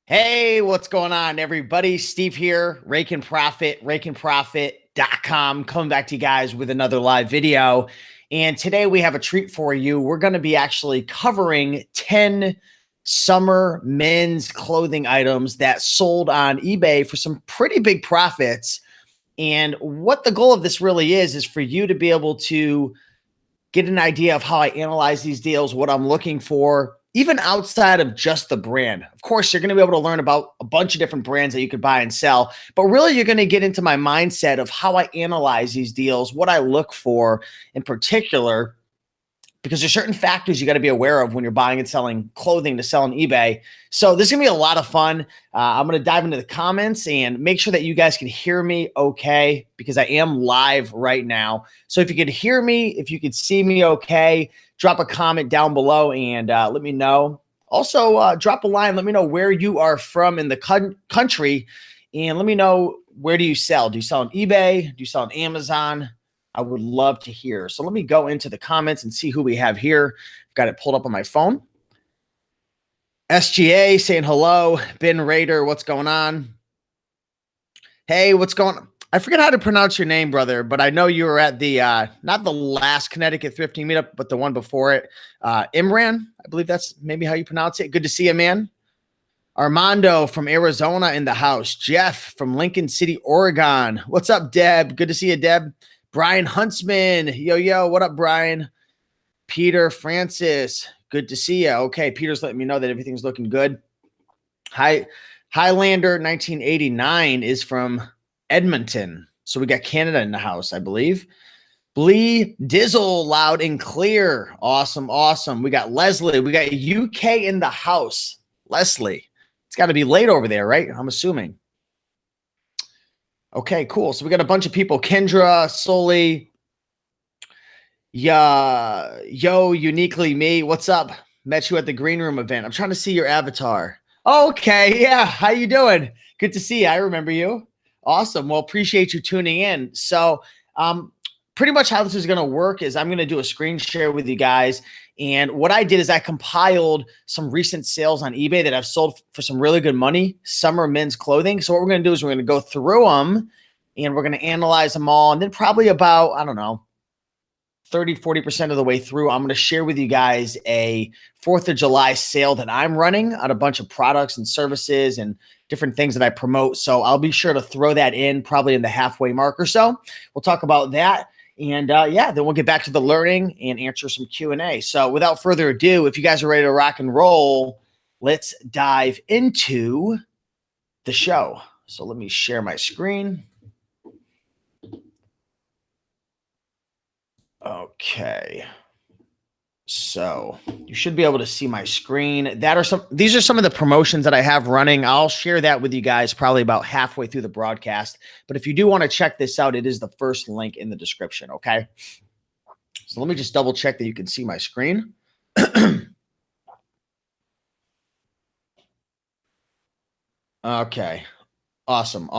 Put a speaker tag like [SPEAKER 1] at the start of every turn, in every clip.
[SPEAKER 1] Hey, what's going on, everybody? Steve here, Raiken Profit, RaikenProfit.com, coming back to you guys with another live video. And today we have a treat for you. We're going to be actually covering 10 summer men's clothing items that sold on eBay for some pretty big profits. And what the goal of this really is for you to be able to get an idea of how I analyze these deals, what I'm looking for, even outside of just the brand. Of course, you're going to be able to learn about a bunch of different brands that you could buy and sell, but really you're going to get into my mindset of how I analyze these deals, what I look for in particular, because there's certain factors you got to be aware of when you're buying and selling clothing to sell on eBay. So this is going to be a lot of fun. I'm going to dive into the comments and make sure that you guys can hear me okay, because I am live right now. So if you could hear me, if you could see me okay, drop a comment down below and let me know. Also, drop a line. Let me know where you are from in the country, and let me know, where do you sell? Do you sell on eBay? Do you sell on Amazon? I would love to hear. So let me go into the comments and see who we have here. I've got it pulled up on my phone. SGA saying hello. Ben Raider, what's going on? Hey, what's going on? I forget how to pronounce your name, brother, but I know you were at the, not the last Connecticut thrifting meetup, but the one before it. Imran, I believe that's maybe how you pronounce it. Good to see you, man. Armando from Arizona in the house. Jeff from Lincoln City, Oregon. What's up, Deb? Good to see you, Deb. Brian Huntsman. Yo, what up, Brian? Peter Francis. Good to see you. Okay, Peter's letting me know that everything's looking good. Highlander 1989 is from Edmonton. So we got Canada in the house, I believe. Blee Dizzle, loud and clear. Awesome. We got Leslie. We got UK in the house. Leslie. It's got to be late over there, right? I'm assuming. Okay, cool. So we got a bunch of people. Kendra, Sully, yo, uniquely me. What's up? Met you at the green room event. I'm trying to see your avatar. Okay, yeah. How you doing? Good to see you. I remember you. Awesome. Well, appreciate you tuning in. So pretty much how this is going to work is I'm going to do a screen share with you guys. And what I did is I compiled some recent sales on eBay that I've sold for some really good money, summer men's clothing. So what we're going to do is we're going to go through them and we're going to analyze them all. And then probably about, I don't know, 30–40% of the way through, I'm going to share with you guys a 4th of July sale that I'm running on a bunch of products and services and different things that I promote. So I'll be sure to throw that in probably in the halfway mark or so. We'll talk about that. And yeah, then we'll get back to the learning and answer some Q&A. So without further ado, if you guys are ready to rock and roll, let's dive into the show. So let me share my screen. Okay. So you should be able to see my screen. These are some of the promotions that I have running. I'll share that with you guys probably about halfway through the broadcast. But if you do want to check this out, it is the first link in the description. Okay. So let me just double check that you can see my screen. Okay. Awesome.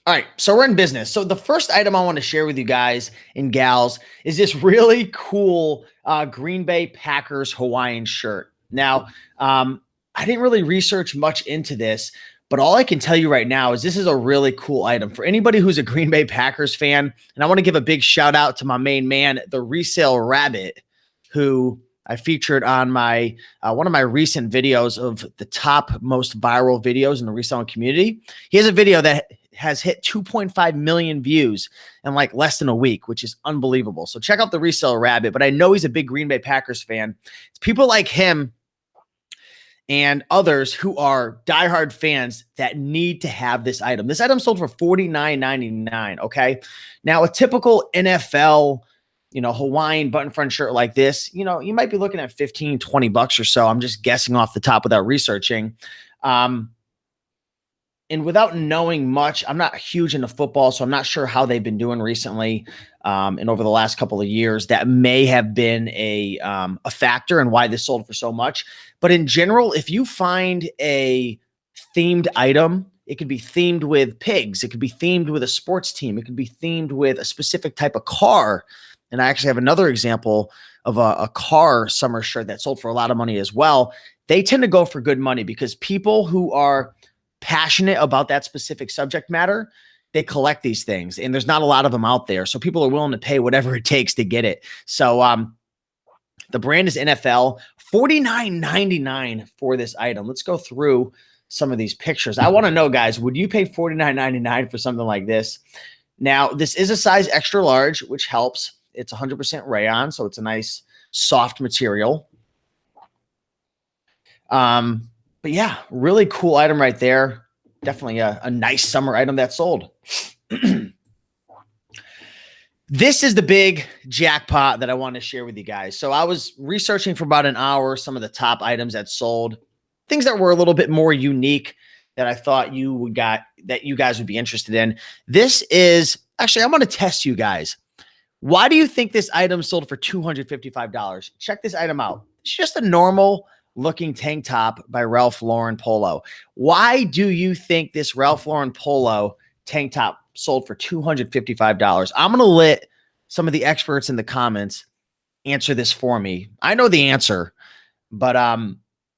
[SPEAKER 1] All right, so we're in business. So the first item I want to share with you guys and gals is this really cool Green Bay Packers Hawaiian shirt. Now, I didn't really research much into this, but all I can tell you right now is this is a really cool item for anybody who's a Green Bay Packers fan. And I want to give a big shout out to my main man, the Resell Rabbit, who I featured on my one of my recent videos of the top most viral videos in the reselling community. He has a video that has hit 2.5 million views in like less than a week, which is unbelievable. So check out the Resell Rabbit, but I know he's a big Green Bay Packers fan. It's people like him and others who are diehard fans that need to have this item. This item sold for $49.99. Okay. Now a typical NFL, Hawaiian button front shirt like this, you might be looking at 15, 20 bucks or so. I'm just guessing off the top without researching. And without knowing much, I'm not huge into football, so I'm not sure how they've been doing recently and over the last couple of years. That may have been a factor in why this sold for so much. But in general, if you find a themed item, it could be themed with pigs. It could be themed with a sports team. It could be themed with a specific type of car. And I actually have another example a car summer shirt that sold for a lot of money as well. They tend to go for good money because people who are passionate about that specific subject matter, they collect these things, and there's not a lot of them out there. So people are willing to pay whatever it takes to get it. So the brand is NFL, $49.99 for this item. Let's go through some of these pictures. I want to know, guys, would you pay $49.99 for something like this? Now, this is a size extra large, which helps. It's 100% rayon, so it's a nice soft material. But yeah, really cool item right there. Definitely a nice summer item that sold. This is the big jackpot that I want to share with you guys. So I was researching for about an hour some of the top items that sold, things that were a little bit more unique that I thought you guys would be interested in. This is actually, I'm going to test you guys. Why do you think this item sold for $255? Check this item out. It's just a normal looking tank top by Ralph Lauren Polo. Why do you think this Ralph Lauren Polo tank top sold for $255? I'm going to let some of the experts in the comments answer this for me. I know the answer, but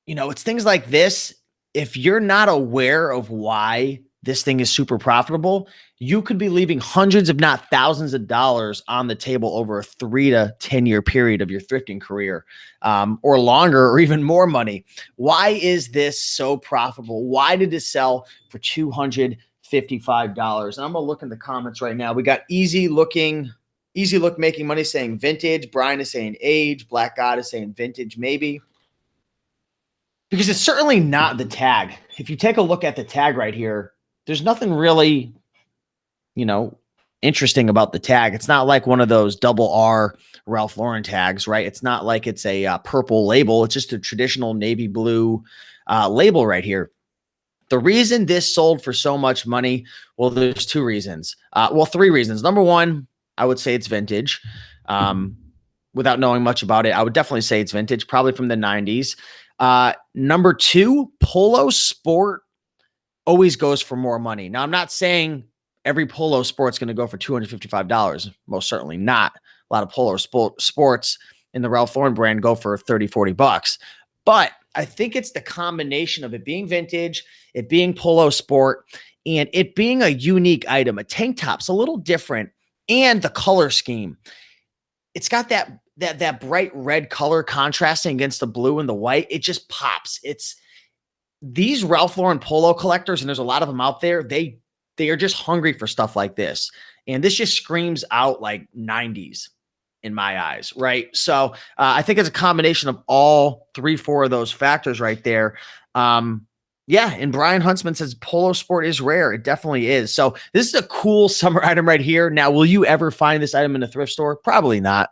[SPEAKER 1] it's things like this. If you're not aware of why this thing is super profitable, you could be leaving hundreds, if not thousands of dollars on the table over a 3 to 10 year period of your thrifting career, or longer, or even more money. Why is this so profitable? Why did it sell for $255? And I'm gonna look in the comments right now. We got Easy Look Making Money saying vintage. Brian is saying age. Black God is saying vintage, maybe. Because it's certainly not the tag. If you take a look at the tag right here, there's nothing really, interesting about the tag. It's not like one of those double R Ralph Lauren tags, right? It's not like it's a purple label. It's just a traditional navy blue label right here. The reason this sold for so much money, well, there's two reasons. Three reasons. Number one, I would say it's vintage. Without knowing much about it, I would definitely say it's vintage, probably from the 90s. Number two, Polo Sport always goes for more money. Now, I'm not saying every Polo Sport's going to go for $255. Most certainly not. A lot of Polo Sports in the Ralph Lauren brand go for 30, 40 bucks. But I think it's the combination of it being vintage, it being Polo Sport, and it being a unique item. A tank top's a little different, and the color scheme. It's got that bright red color contrasting against the blue and the white. It just pops. It's these Ralph Lauren Polo collectors, and there's a lot of them out there. They are just hungry for stuff like this. And this just screams out like 90s in my eyes, right? So I think it's a combination of all 3-4 of those factors right there. Yeah, and Brian Huntsman says Polo Sport is rare. It definitely is. So this is a cool summer item right here. Now, will you ever find this item in a thrift store? Probably not.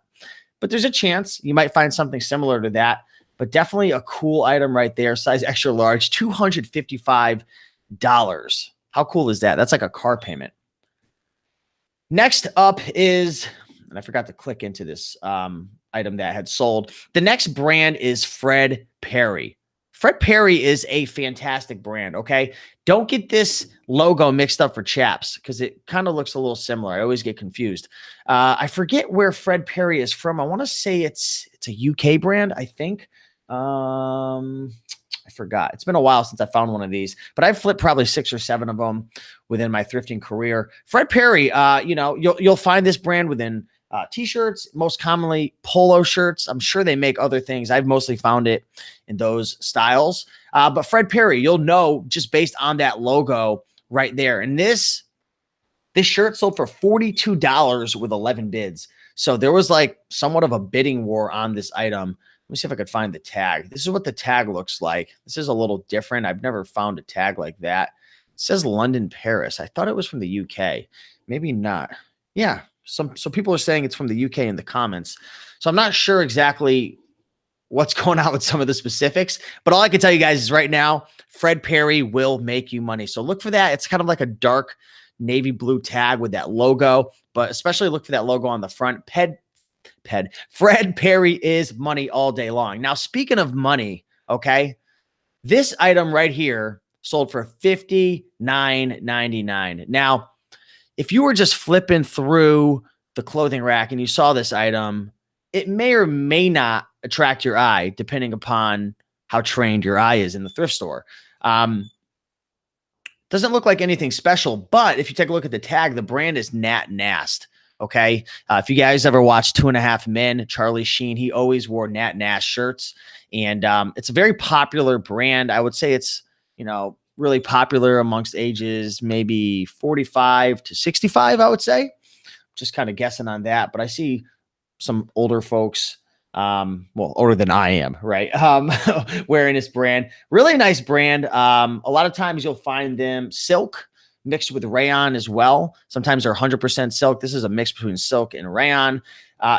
[SPEAKER 1] But there's a chance you might find something similar to that. But definitely a cool item right there. Size extra large, $255. How cool is that? That's like a car payment. Next up is, and I forgot to click into this item that had sold. The next brand is Fred Perry. Fred Perry is a fantastic brand, okay? Don't get this logo mixed up for chaps because it kind of looks a little similar. I always get confused. I forget where Fred Perry is from. I want to say it's a UK brand, I think. I forgot. It's been a while since I found one of these, but I've flipped probably 6 or 7 of them within my thrifting career. Fred Perry, you'll find this brand within t-shirts, most commonly polo shirts. I'm sure they make other things. I've mostly found it in those styles. But Fred Perry, you'll know just based on that logo right there. And this shirt sold for $42 with 11 bids. So there was like somewhat of a bidding war on this item. Let me see if I could find the tag. This is what the tag looks like. This is a little different. I've never found a tag like that. It says London, Paris. I thought it was from the UK. Maybe not. Yeah. So people are saying it's from the UK in the comments. So I'm not sure exactly what's going on with some of the specifics, but all I can tell you guys is right now, Fred Perry will make you money. So look for that. It's kind of like a dark navy blue tag with that logo, but especially look for that logo on the front. Fred Perry is money all day long. Now, speaking of money, okay, this item right here sold for $59.99. Now, if you were just flipping through the clothing rack and you saw this item, it may or may not attract your eye depending upon how trained your eye is in the thrift store. Doesn't look like anything special, but if you take a look at the tag, the brand is Nat Nast. Okay. If you guys ever watched 2.5 Men, Charlie Sheen, he always wore Nat Nast shirts. And it's a very popular brand. I would say it's, really popular amongst ages, maybe 45 to 65, I would say. Just kind of guessing on that. But I see some older folks, older than I am, right? Wearing this brand. Really nice brand. A lot of times you'll find them silk mixed with rayon as well. Sometimes they're 100% silk. This is a mix between silk and rayon.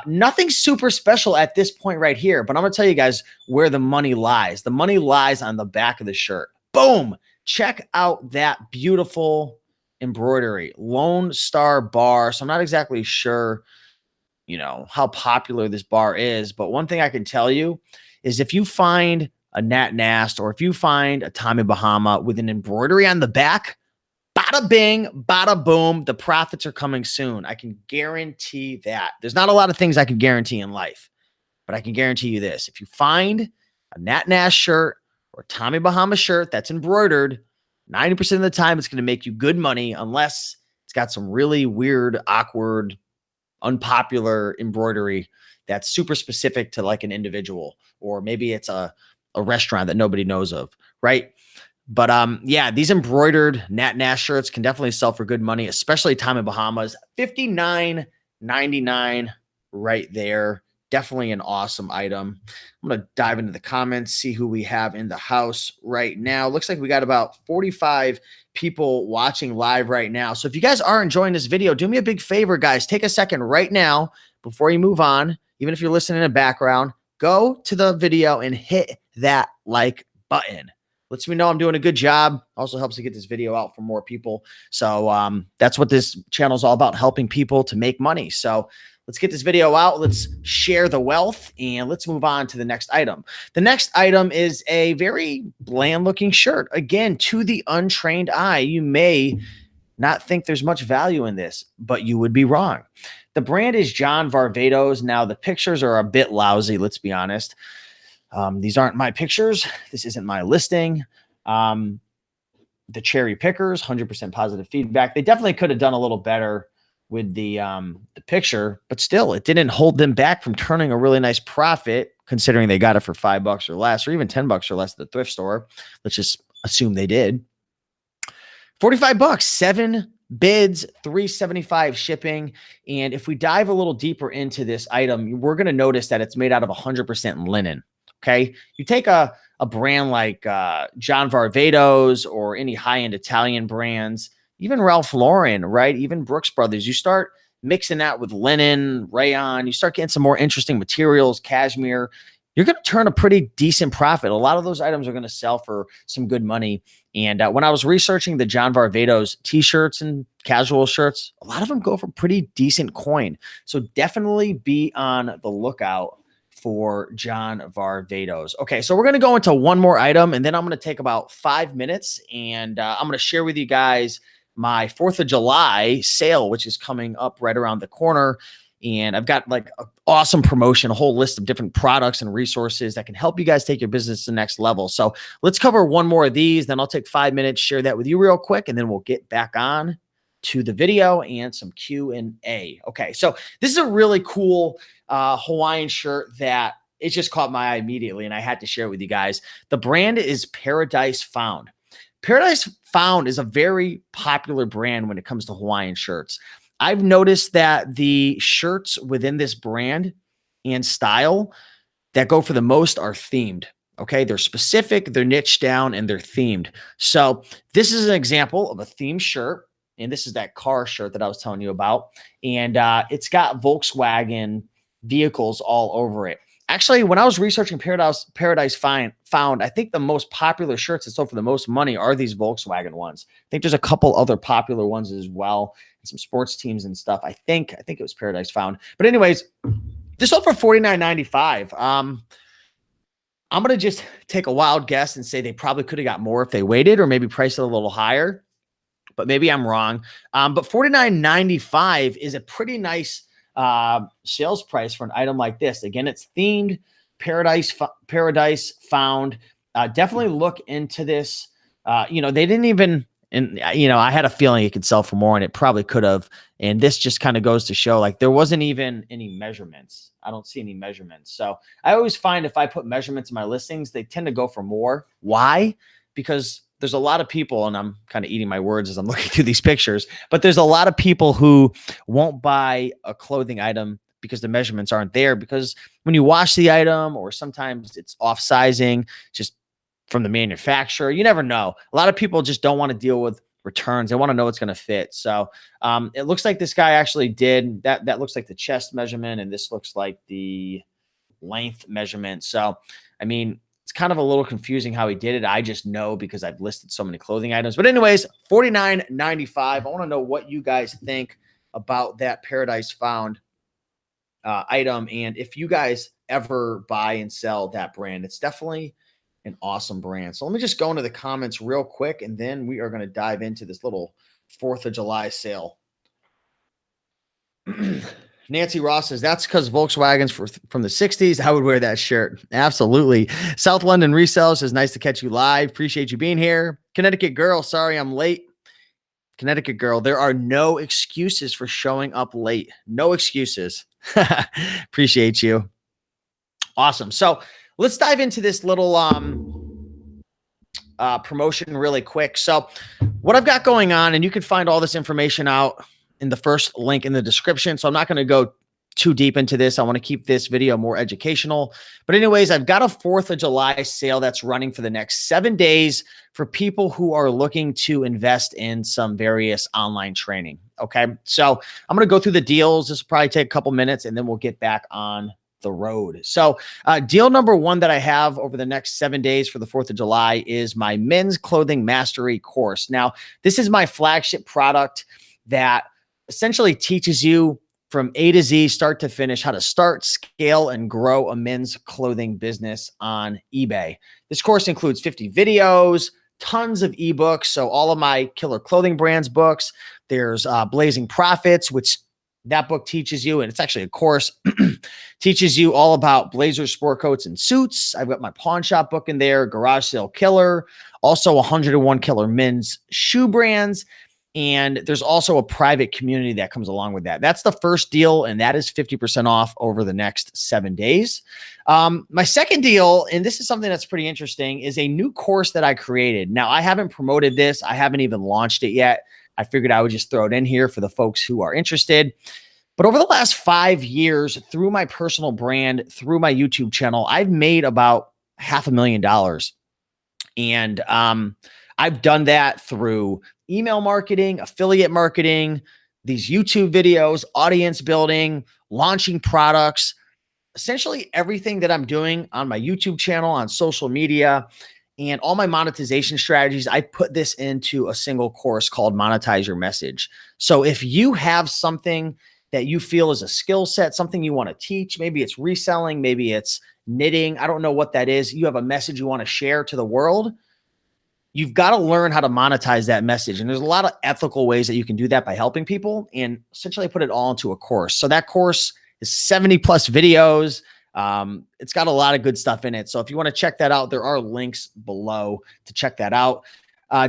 [SPEAKER 1] Nothing super special at this point right here, but I'm going to tell you guys where the money lies. The money lies on the back of the shirt. Boom. Check out that beautiful embroidery, Lone Star bar. So I'm not exactly sure, how popular this bar is. But one thing I can tell you is if you find a Nat Nast or if you find a Tommy Bahama with an embroidery on the back, bada bing, bada boom, the profits are coming soon. I can guarantee that. There's not a lot of things I can guarantee in life, but I can guarantee you this. If you find a Nat Nast shirt or a Tommy Bahama shirt that's embroidered, 90% of the time it's going to make you good money unless it's got some really weird, awkward, unpopular embroidery that's super specific to like an individual, or maybe it's a restaurant that nobody knows of, right? But yeah, these embroidered Nat Nast shirts can definitely sell for good money, especially Tommy Bahamas. $59.99 right there. Definitely an awesome item. I'm going to dive into the comments, see who we have in the house right now. Looks like we got about 45 people watching live right now. So if you guys are enjoying this video, do me a big favor, guys. Take a second right now before you move on. Even if you're listening in the background, go to the video and hit that like button. Lets me know I'm doing a good job. Also helps to get this video out for more people. So that's what this channel is all about, helping people to make money. So let's get this video out. Let's share the wealth and let's move on to the next item. The next item is a very bland looking shirt. Again, to the untrained eye, you may not think there's much value in this, but you would be wrong. The brand is John Varvatos. Now the pictures are a bit lousy. Let's be honest. These aren't my pictures. This isn't my listing. The cherry pickers, 100% positive feedback. They definitely could have done a little better with the picture, but still, it didn't hold them back from turning a really nice profit, considering they got it for $5 or less, or even $10 or less at the thrift store. Let's just assume they did. $45, 7 bids, $375 shipping. And if we dive a little deeper into this item, we're going to notice that it's made out of 100% linen. Okay. You take a brand like John Varvatos or any high-end Italian brands, even Ralph Lauren, right? Even Brooks Brothers, you start mixing that with linen, rayon, you start getting some more interesting materials, cashmere, you're going to turn a pretty decent profit. A lot of those items are going to sell for some good money. And when I was researching the John Varvatos t-shirts and casual shirts, a lot of them go for pretty decent coin. So definitely be on the lookout for John Varvatos. Okay, so we're going to go into one more item, and then I'm going to take about 5 minutes, and I'm going to share with you guys my 4th of July sale, which is coming up right around the corner. And I've got like an awesome promotion, a whole list of different products and resources that can help you guys take your business to the next level. So let's cover one more of these. Then I'll take 5 minutes, share that with you real quick, and then we'll get back on to the video and some Q&A. Okay, so this is a really cool Hawaiian shirt that it just caught my eye immediately, and I had to share it with you guys. The brand is Paradise Found. Paradise Found is a very popular brand when it comes to Hawaiian shirts. I've noticed that the shirts within this brand and style that go for the most are themed. Okay, they're specific, they're niche down, and they're themed. So this is an example of a themed shirt. And this is that car shirt that I was telling you about. And it's got Volkswagen vehicles all over it. Actually, when I was researching Paradise Found, I think the most popular shirts that sold for the most money are these Volkswagen ones. I think there's a couple other popular ones as well, and some sports teams and stuff. I think it was Paradise Found. But anyways, this sold for $49.95. I'm going to just take a wild guess and say they probably could have got more if they waited, or maybe priced it a little higher. But maybe I'm wrong. But $49.95 is a pretty nice sales price for an item like this. Again, it's themed, paradise found. Definitely look into this. They didn't even, and I had a feeling it could sell for more, and it probably could have. And this just kind of goes to show, like, there wasn't even any measurements. I don't see any measurements. So I always find if I put measurements in my listings, they tend to go for more. Why? Because there's a lot of people, and I'm kind of eating my words as I'm looking through these pictures, but there's a lot of people who won't buy a clothing item because the measurements aren't there, because when you wash the item, or sometimes it's off sizing, just from the manufacturer, you never know. A lot of people just don't want to deal with returns. They want to know it's going to fit. So it looks like this guy actually did that. That looks like the chest measurement, and this looks like the length measurement. So, I mean, it's kind of a little confusing how he did it. I just know because I've listed so many clothing items. But anyways, $49.95. I want to know what you guys think about that Paradise Found item, and if you guys ever buy and sell that brand. It's definitely an awesome brand. So let me just go into the comments real quick, and then we are going to dive into this little 4th of July sale. Nancy Ross says, that's because Volkswagen's from the 60s. I would wear that shirt. Absolutely. South London Resell says, nice to catch you live. Appreciate you being here. Connecticut Girl, sorry I'm late. Connecticut Girl, there are no excuses for showing up late. No excuses. Appreciate you. Awesome. So let's dive into this little promotion really quick. So what I've got going on, and you can find all this information out in the first link in the description. So I'm not going to go too deep into this. I want to keep this video more educational. But anyways, I've got a 4th of July sale that's running for the next 7 days for people who are looking to invest in some various online training. Okay. So I'm going to go through the deals. This will probably take a couple minutes, and then we'll get back on the road. So deal number 1 that I have over the next 7 days for the 4th of July is my men's clothing mastery course. Now, this is my flagship product that essentially teaches you from A to Z, start to finish, how to start, scale, and grow a men's clothing business on eBay. This course includes 50 videos, tons of ebooks. So all of my Killer Clothing Brands books. There's Blazing Profits, which that book teaches you, and it's actually a course, teaches you all about blazers, sport coats, and suits. I've got my pawn shop book in there, Garage Sale Killer, also 101 Killer Men's Shoe Brands. And there's also a private community that comes along with that. That's the first deal, and that is 50% off over the next 7 days. My second deal, and this is something that's pretty interesting, is a new course that I created. Now, I haven't promoted this. I haven't even launched it yet. I figured I would just throw it in here for the folks who are interested. But over the last 5 years, through my personal brand, through my YouTube channel, I've made about $500,000. And I've done that through email marketing, affiliate marketing, these YouTube videos, audience building, launching products, essentially everything that I'm doing on my YouTube channel, on social media, and all my monetization strategies. I put this into a single course called Monetize Your Message. So if you have something that you feel is a skill set, something you want to teach, maybe it's reselling, maybe it's knitting, I don't know what that is. You have a message you want to share to the world. You've got to learn how to monetize that message. And there's a lot of ethical ways that you can do that by helping people, and essentially put it all into a course. So that course is 70 plus videos. It's got a lot of good stuff in it. So if you want to check that out, there are links below to check that out.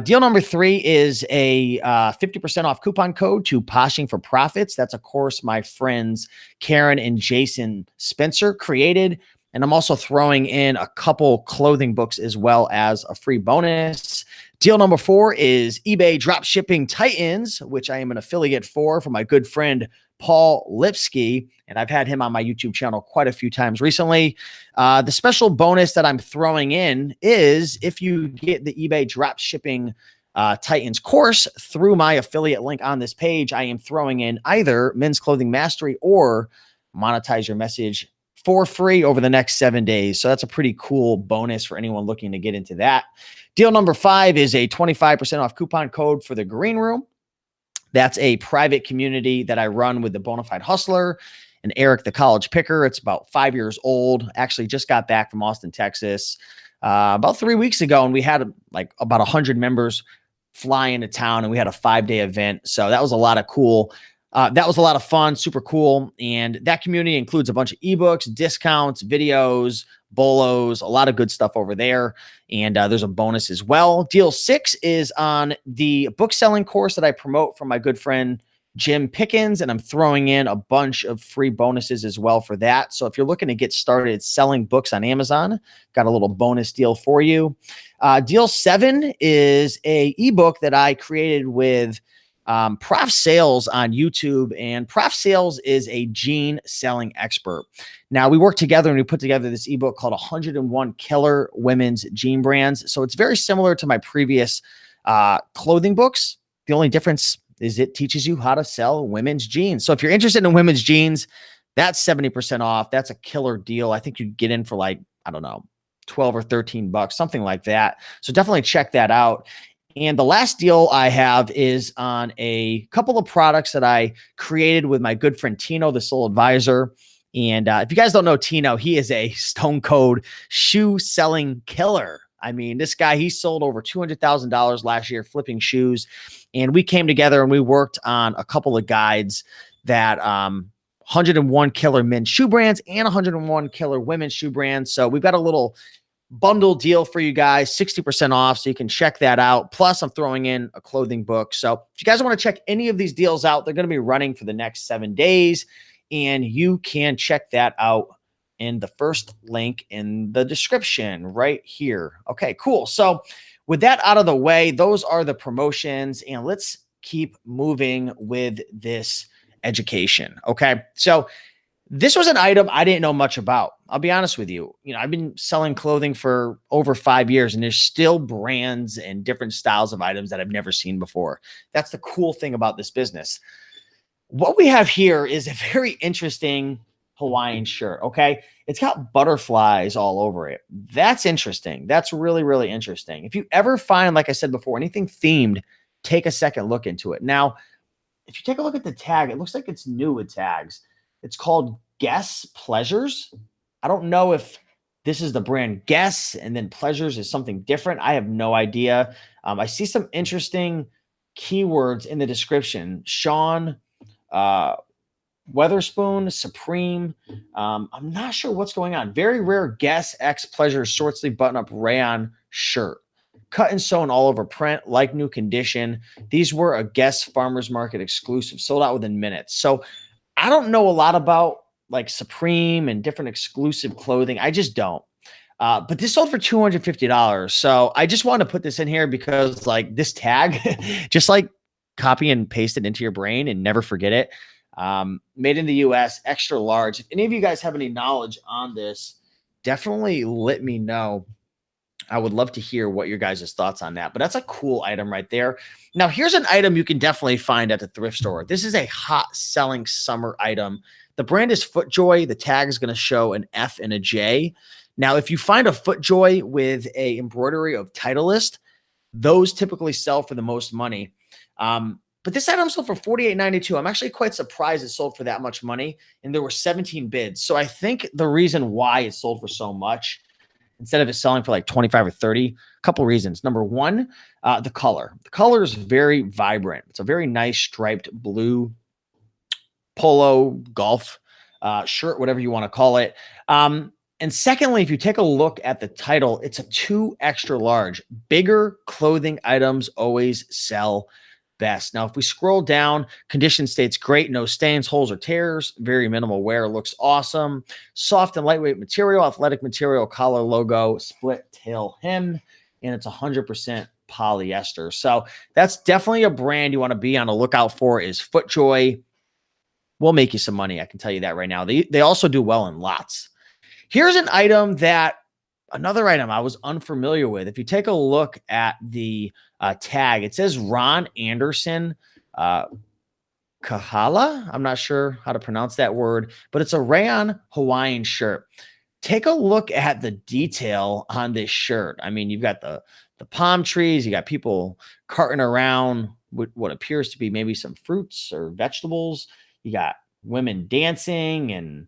[SPEAKER 1] Deal number 3 is a 50% off coupon code to Poshing for Profits. That's a course my friends Karen and Jason Spencer created. And I'm also throwing in a couple clothing books as well as a free bonus. Deal number 4 is eBay Dropshipping Titans, which I am an affiliate for my good friend Paul Lipsky. And I've had him on my YouTube channel quite a few times recently. The special bonus that I'm throwing in is if you get the eBay Dropshipping Titans course through my affiliate link on this page, I am throwing in either Men's Clothing Mastery or Monetize Your Message for free over the next 7 days. So that's a pretty cool bonus for anyone looking to get into that. Deal number 5 is a 25% off coupon code for the Green Room. That's a private community that I run with the Bonafide Hustler and Eric, the College Picker. It's about 5 years old. Actually just got back from Austin, Texas, about 3 weeks ago. And we had like about 100 members fly into town, and we had a 5-day event. So that was a lot of cool That was a lot of fun, super cool. And that community includes a bunch of ebooks, discounts, videos, bolos, a lot of good stuff over there. And there's a bonus as well. Deal 6 is on the book selling course that I promote from my good friend Jim Pickens, and I'm throwing in a bunch of free bonuses as well for that. So if you're looking to get started selling books on Amazon, got a little bonus deal for you. Deal 7 is a ebook that I created with Prof Sales on YouTube, and Prof Sales is a jean selling expert. Now we worked together and we put together this ebook called 101 Killer Women's Jean Brands. So it's very similar to my previous clothing books. The only difference is it teaches you how to sell women's jeans. So if you're interested in women's jeans, that's 70% off. That's a killer deal. I think you'd get in for like, I don't know, 12 or 13 bucks, something like that. So definitely check that out. And the last deal I have is on a couple of products that I created with my good friend Tino, the Soul Advisor. And if you guys don't know Tino, he is a stone cold shoe selling killer. I mean, this guy, he sold over $200,000 last year flipping shoes. And we came together and we worked on a couple of guides that 101 killer men's shoe brands and 101 killer women's shoe brands. So we've got a little bundle deal for you guys, 60% off. So you can check that out. Plus I'm throwing in a clothing book. So if you guys want to check any of these deals out, they're going to be running for the next 7 days. And you can check that out in the first link in the description right here. Okay, cool. So with that out of the way, those are the promotions, and let's keep moving with this education. Okay. So this was an item I didn't know much about. I'll be honest with you. You know, I've been selling clothing for over 5 years, and there's still brands and different styles of items that I've never seen before. That's the cool thing about this business. What we have here is a very interesting Hawaiian shirt. Okay. It's got butterflies all over it. That's interesting. That's really, really interesting. If you ever find, like I said before, anything themed, take a second look into it. Now, if you take a look at the tag, it looks like it's new with tags. It's called Guess Pleasures. I don't know if this is the brand Guess and then Pleasures is something different. I have no idea. I see some interesting keywords in the description. Sean, Weatherspoon, Supreme. I'm not sure what's going on. Very rare Guess X Pleasure short sleeve button up rayon shirt. Cut and sewn all over print, like new condition. These were a Guess Farmers Market exclusive, sold out within minutes. So I don't know a lot about like Supreme and different exclusive clothing. I just don't. But this sold for $250. So I just wanted to put this in here because like this tag, just like copy and paste it into your brain and never forget it. Made in the US, extra large. If any of you guys have any knowledge on this, definitely let me know. I would love to hear what your guys' thoughts on that. But that's a cool item right there. Now, here's an item you can definitely find at the thrift store. This is a hot selling summer item. The brand is FootJoy. The tag is going to show an F and a J. Now, if you find a FootJoy with a embroidery of Titleist, those typically sell for the most money. But this item sold for $48.92. I'm actually quite surprised it sold for that much money. And there were 17 bids. So I think the reason why it sold for so much, instead of it selling for like 25 or 30, a couple reasons. Number one, the color. The color is very vibrant. It's a very nice striped blue polo golf shirt, whatever you want to call it. And secondly, if you take a look at the title, it's a 2 extra large. Bigger clothing items always sell best. Now, if we scroll down, condition states great, no stains, holes, or tears, very minimal wear, looks awesome. Soft and lightweight material, athletic material, collar logo, split tail hem, and it's 100% polyester. So that's definitely a brand you want to be on the lookout for is FootJoy. Will make you some money. I can tell you that right now. They also do well in lots. Here's an item that another item I was unfamiliar with. If you take a look at the tag, it says Ron Anderson Kahala. I'm not sure how to pronounce that word, but it's a rayon Hawaiian shirt. Take a look at the detail on this shirt. I mean, you've got the palm trees, you got people carting around with what appears to be maybe some fruits or vegetables. You got women dancing and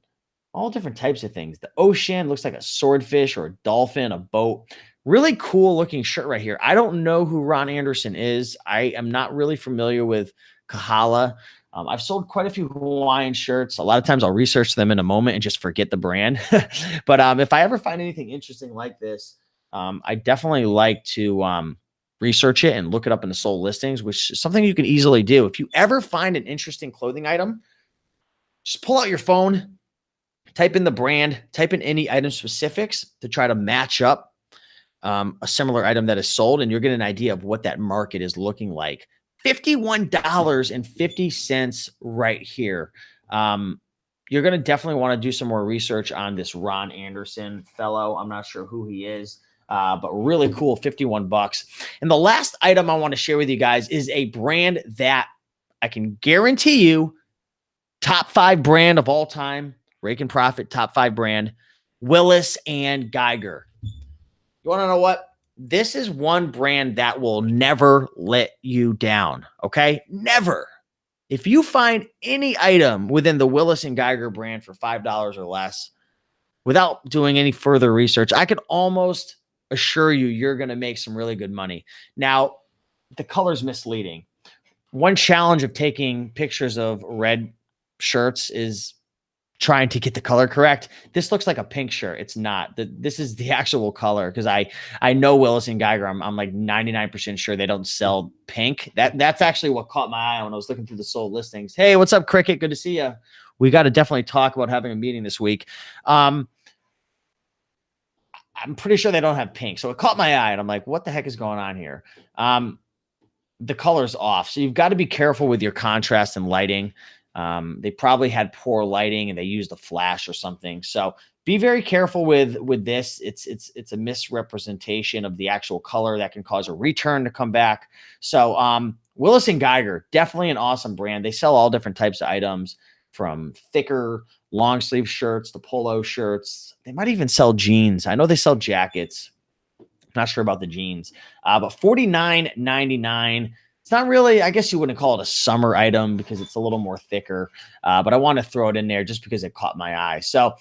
[SPEAKER 1] all different types of things. The ocean looks like a swordfish or a dolphin, a boat. Really cool looking shirt right here. I don't know who Ron Anderson is. I am not really familiar with Kahala. I've sold quite a few Hawaiian shirts. A lot of times I'll research them in a moment and just forget the brand. But if I ever find anything interesting like this, I definitely like to research it and look it up in the sold listings, which is something you can easily do. If you ever find an interesting clothing item, just pull out your phone, type in the brand, type in any item specifics to try to match up a similar item that is sold, and you'll get an idea of what that market is looking like. $51.50 right here. You're going to definitely want to do some more research on this Ron Anderson fellow. I'm not sure who he is, but really cool, 51 bucks. And the last item I want to share with you guys is a brand that I can guarantee you, top 5 brand of all time, Raiken Profit, top 5 brand, Willis and Geiger. You want to know what? This is one brand that will never let you down, okay? Never. If you find any item within the Willis and Geiger brand for $5 or less, without doing any further research, I could almost assure you you're going to make some really good money. Now, the color's misleading. One challenge of taking pictures of red shirts is trying to get the color correct. This looks like a pink shirt. It's not. This is the actual color, because I know Willis and Geiger. I'm like 99% sure they don't sell pink. That's actually what caught my eye when I was looking through the sold listings. Hey, what's up, Cricket? Good to see you. We got to definitely talk about having a meeting this week. I'm pretty sure they don't have pink. So it caught my eye and I'm like, what the heck is going on here? The color's off. So you've got to be careful with your contrast and lighting. They probably had poor lighting and they used a flash or something. So be very careful with this. It's a misrepresentation of the actual color that can cause a return to come back. So Willis and Geiger, definitely an awesome brand. They sell all different types of items, from thicker long sleeve shirts to polo shirts. They might even sell jeans. I know they sell jackets. Not sure about the jeans, but $49.99. It's not really, I guess you wouldn't call it a summer item because it's a little more thicker, but I want to throw it in there just because it caught my eye. So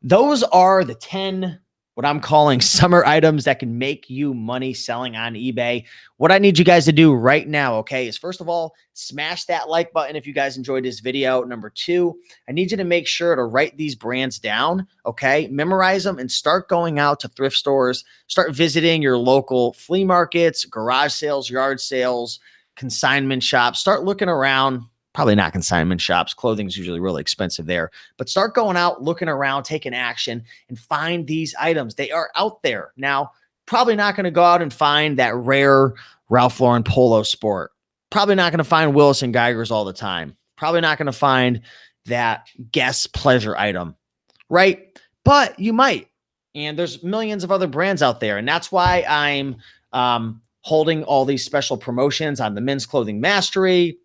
[SPEAKER 1] those are the 10, what I'm calling summer items that can make you money selling on eBay. What I need you guys to do right now, okay, is first of all, smash that like button if you guys enjoyed this video. Number 2, I need you to make sure to write these brands down, okay? Memorize them and start going out to thrift stores. Start visiting your local flea markets, garage sales, yard sales, consignment shops. Start looking around. Probably not consignment shops. Clothing is usually really expensive there. But start going out, looking around, taking action, and find these items. They are out there. Now, probably not going to go out and find that rare Ralph Lauren Polo Sport. Probably not going to find Willis and Geigers all the time. Probably not going to find that Guess pleasure item, right? But you might. And there's millions of other brands out there. And that's why I'm holding all these special promotions on the Men's Clothing Mastery,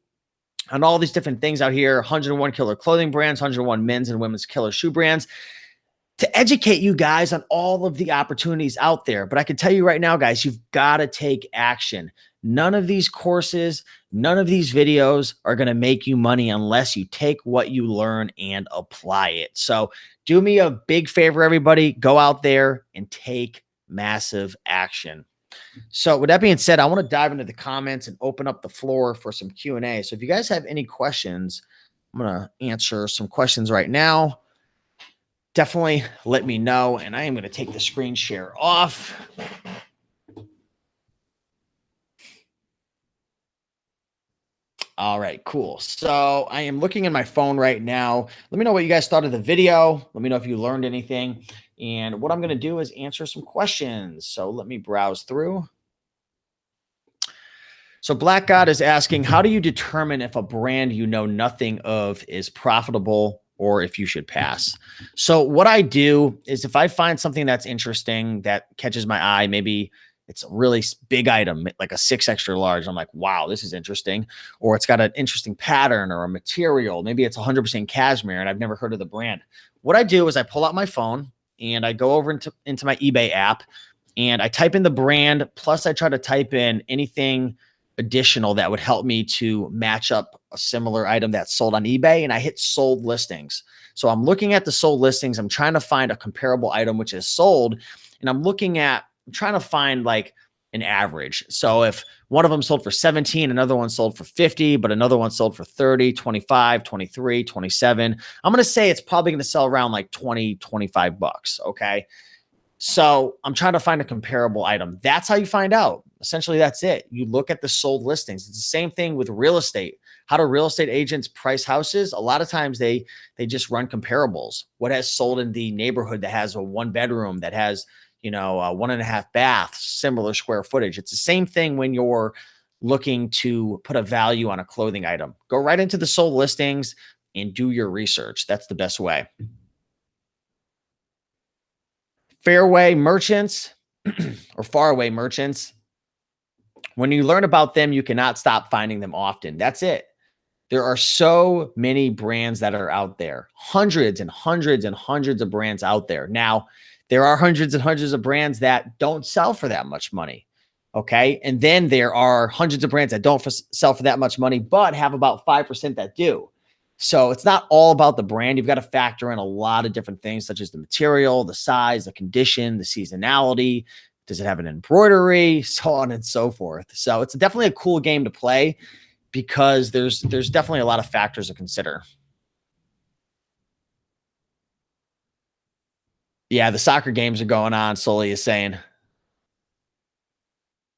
[SPEAKER 1] on all these different things out here, 101 killer clothing brands, 101 men's and women's killer shoe brands, to educate you guys on all of the opportunities out there. But I can tell you right now, guys, you've got to take action. None of these courses, none of these videos are going to make you money unless you take what you learn and apply it. So do me a big favor, everybody. Go out there and take massive action. So with that being said, I want to dive into the comments and open up the floor for some Q&A. So if you guys have any questions, I'm going to answer some questions right now. Definitely let me know. And I am going to take the screen share off. All right, cool. So I am looking in my phone right now. Let me know what you guys thought of the video. Let me know if you learned anything. And what I'm going to do is answer some questions. So let me browse through. So Black God is asking, how do you determine if a brand you know nothing of is profitable or if you should pass? So what I do is if I find something that's interesting, that catches my eye, maybe it's a really big item, like a 6 extra large. I'm like, wow, this is interesting. Or it's got an interesting pattern or a material. Maybe it's 100% cashmere and I've never heard of the brand. What I do is I pull out my phone and I go over into my eBay app and I type in the brand. Plus I try to type in anything additional that would help me to match up a similar item that's sold on eBay, and I hit sold listings. So I'm looking at the sold listings. I'm trying to find a comparable item which is sold, and I'm trying to find like an average. So if one of them sold for 17, another one sold for 50, but another one sold for 30, 25, 23, 27, I'm going to say it's probably going to sell around like 20, 25 bucks. Okay. So I'm trying to find a comparable item. That's how you find out. Essentially, that's it. You look at the sold listings. It's the same thing with real estate. How do real estate agents price houses? A lot of times they just run comparables. What has sold in the neighborhood that has a 1 bedroom, that has, you know, 1.5 baths, similar square footage. It's the same thing when you're looking to put a value on a clothing item. Go right into the sold listings and do your research. That's the best way. Fairway merchants or faraway merchants, when you learn about them, you cannot stop finding them often. That's it. There are so many brands that are out there, hundreds and hundreds and hundreds of brands out there. Now, there are hundreds and hundreds of brands that don't sell for that much money. Okay. And then there are hundreds of brands that don't sell for that much money, but have about 5% that do. So it's not all about the brand. You've got to factor in a lot of different things, such as the material, the size, the condition, the seasonality. Does it have an embroidery, so on and so forth. So it's definitely a cool game to play because there's definitely a lot of factors to consider. Yeah, the soccer games are going on, Sully is saying.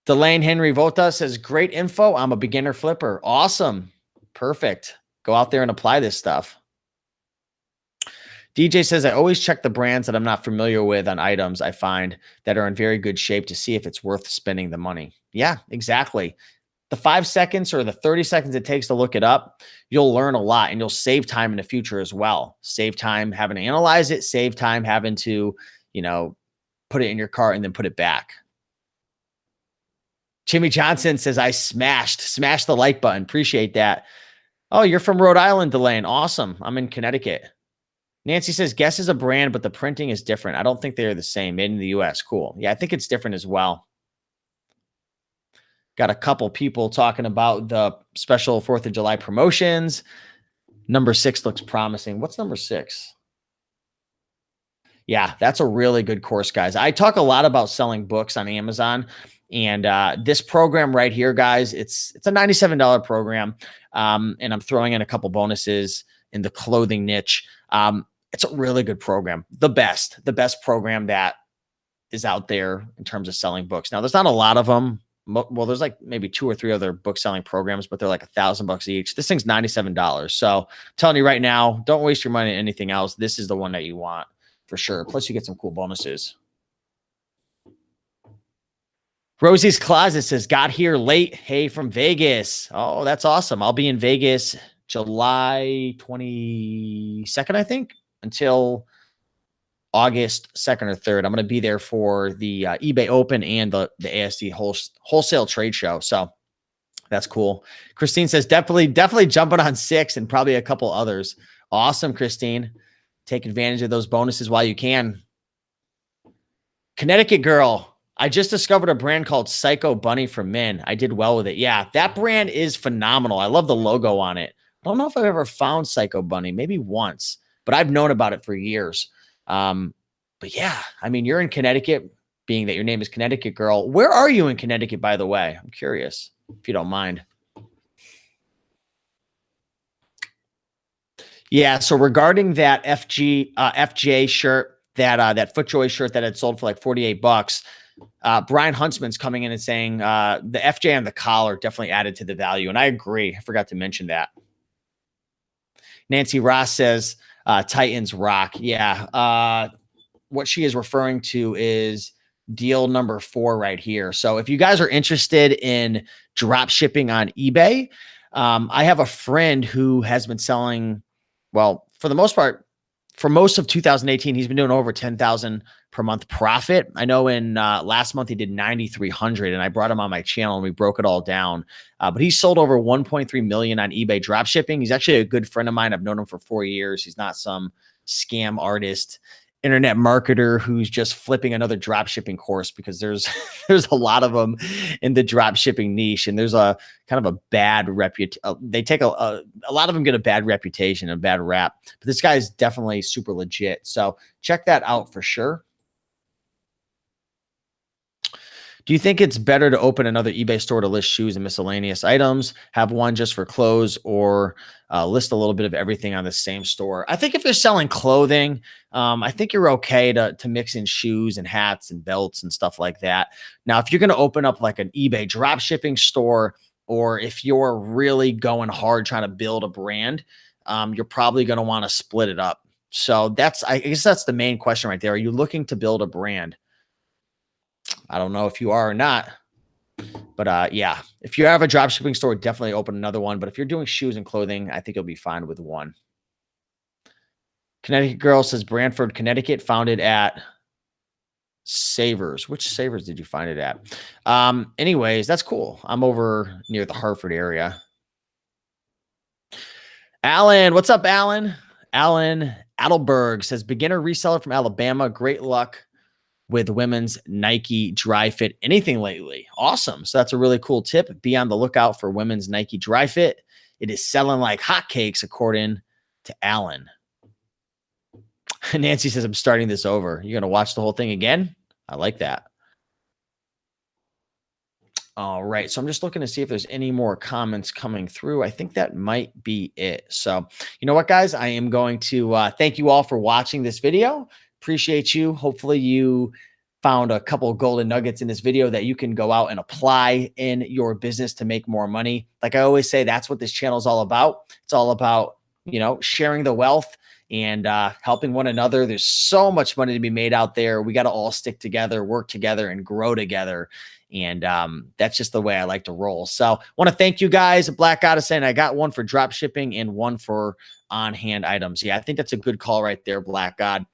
[SPEAKER 1] Delane Henry Vota says, great info. I'm a beginner flipper. Awesome. Perfect. Go out there and apply this stuff. DJ says, I always check the brands that I'm not familiar with on items I find that are in very good shape to see if it's worth spending the money. Yeah, exactly. The 5 seconds or the 30 seconds it takes to look it up, you'll learn a lot and you'll save time in the future as well. Save time having to analyze it, save time having to, you know, put it in your cart and then put it back. Jimmy Johnson says, I smashed the like button. Appreciate that. Oh, you're from Rhode Island, Delane. Awesome. I'm in Connecticut. Nancy says, Guess is a brand, but the printing is different. I don't think they're the same. Made in the US. Cool. Yeah, I think it's different as well. Got a couple people talking about the special 4th of July promotions. Number 6 looks promising. What's number 6? Yeah, that's a really good course, guys. I talk a lot about selling books on Amazon. And this program right here, guys, it's a $97 program. And I'm throwing in a couple bonuses in the clothing niche. It's a really good program. The best program that is out there in terms of selling books. Now, there's not a lot of them. Well, there's like maybe 2 or 3 other book selling programs, but they're like $1,000 each. This thing's $97. So I'm telling you right now, don't waste your money on anything else. This is the one that you want for sure. Plus you get some cool bonuses. Rosie's Closet says, got here late. Hey, from Vegas. Oh, that's awesome. I'll be in Vegas July 22nd, I think, until August 2nd or 3rd. I'm going to be there for the eBay Open and the ASD wholesale trade show. So that's cool. Christine says, definitely jumping on 6 and probably a couple others. Awesome, Christine. Take advantage of those bonuses while you can. Connecticut girl. I just discovered a brand called Psycho Bunny for men. I did well with it. Yeah, that brand is phenomenal. I love the logo on it. I don't know if I've ever found Psycho Bunny, maybe once, but I've known about it for years. But yeah, I mean, you're in Connecticut, being that your name is Connecticut girl. Where are you in Connecticut, by the way? I'm curious, if you don't mind. Yeah, so regarding that FJ shirt, that FootJoy shirt that had sold for like $48, Brian Huntsman's coming in and saying the FJ on the collar definitely added to the value. And I agree. I forgot to mention that. Nancy Ross says Titans rock. Yeah. What she is referring to is deal number 4 right here. So if you guys are interested in drop shipping on eBay, I have a friend who has been selling, well, for the most part, for most of 2018, he's been doing over 10,000 per month profit. I know in last month he did 9,300, and I brought him on my channel and we broke it all down. But he sold over 1.3 million on eBay drop shipping. He's actually a good friend of mine. I've known him for 4 years. He's not some scam artist, internet marketer who's just flipping another drop shipping course, because there's a lot of them in the drop shipping niche, and there's a kind of a bad reputation. They take a lot of them get a bad reputation, a bad rap, but this guy is definitely super legit. So check that out for sure. Do you think it's better to open another eBay store to list shoes and miscellaneous items, have one just for clothes, or list a little bit of everything on the same store? I think if you're selling clothing, I think you're okay to mix in shoes and hats and belts and stuff like that. Now, if you're going to open up like an eBay drop shipping store, or if you're really going hard trying to build a brand, you're probably going to want to split it up. So I guess that's the main question right there. Are you looking to build a brand? I don't know if you are or not, but yeah, if you have a drop shipping store, definitely open another one. But if you're doing shoes and clothing, I think you'll be fine with one. Connecticut Girl says Brantford, Connecticut, founded at Savers. Which Savers did you find it at? Anyways, that's cool. I'm over near the Hartford area. Alan, what's up, Alan? Alan Adelberg says beginner reseller from Alabama. Great luck with women's Nike dry fit. Anything lately? Awesome. So that's a really cool tip. Be on the lookout for women's Nike dry fit. It is selling like hotcakes, according to Alan. Nancy says, I'm starting this over. You're going to watch the whole thing again? I like that. All right. So I'm just looking to see if there's any more comments coming through. I think that might be it. So you know what, guys? I am going to thank you all for watching this video. Appreciate you. Hopefully you found a couple of golden nuggets in this video that you can go out and apply in your business to make more money. Like I always say, that's what this channel is all about. It's all about, sharing the wealth and helping one another. There's so much money to be made out there. We got to all stick together, work together, and grow together. And that's just the way I like to roll. So I want to thank you guys. Black Goddess saying I got one for drop shipping and one for on-hand items. Yeah, I think that's a good call right there, Black God.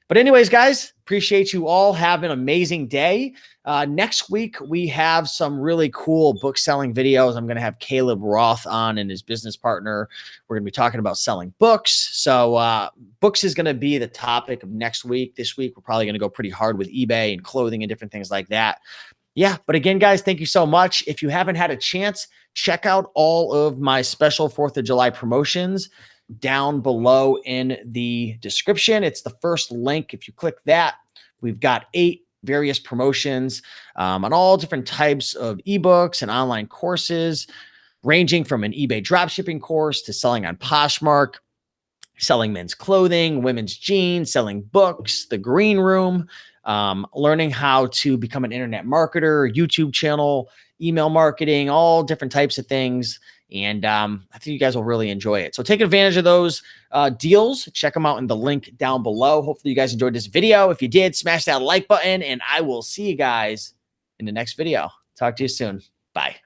[SPEAKER 1] But anyways, guys, appreciate you all. Have an amazing day. Next week, we have some really cool book selling videos. I'm going to have Caleb Roth on and his business partner. We're going to be talking about selling books. So books is going to be the topic of next week. This week, we're probably going to go pretty hard with eBay and clothing and different things like that. Yeah, but again, guys, thank you so much. If you haven't had a chance, check out all of my special 4th of July promotions down below in the description. It's the first link. If you click that, we've got 8 various promotions on all different types of ebooks and online courses, ranging from an eBay dropshipping course to selling on Poshmark, selling men's clothing, women's jeans, selling books, the green room, learning how to become an internet marketer, YouTube channel, email marketing, all different types of things. And I think you guys will really enjoy it. So take advantage of those deals. Check them out in the link down below. Hopefully you guys enjoyed this video. If you did, smash that like button, and I will see you guys in the next video. Talk to you soon. Bye.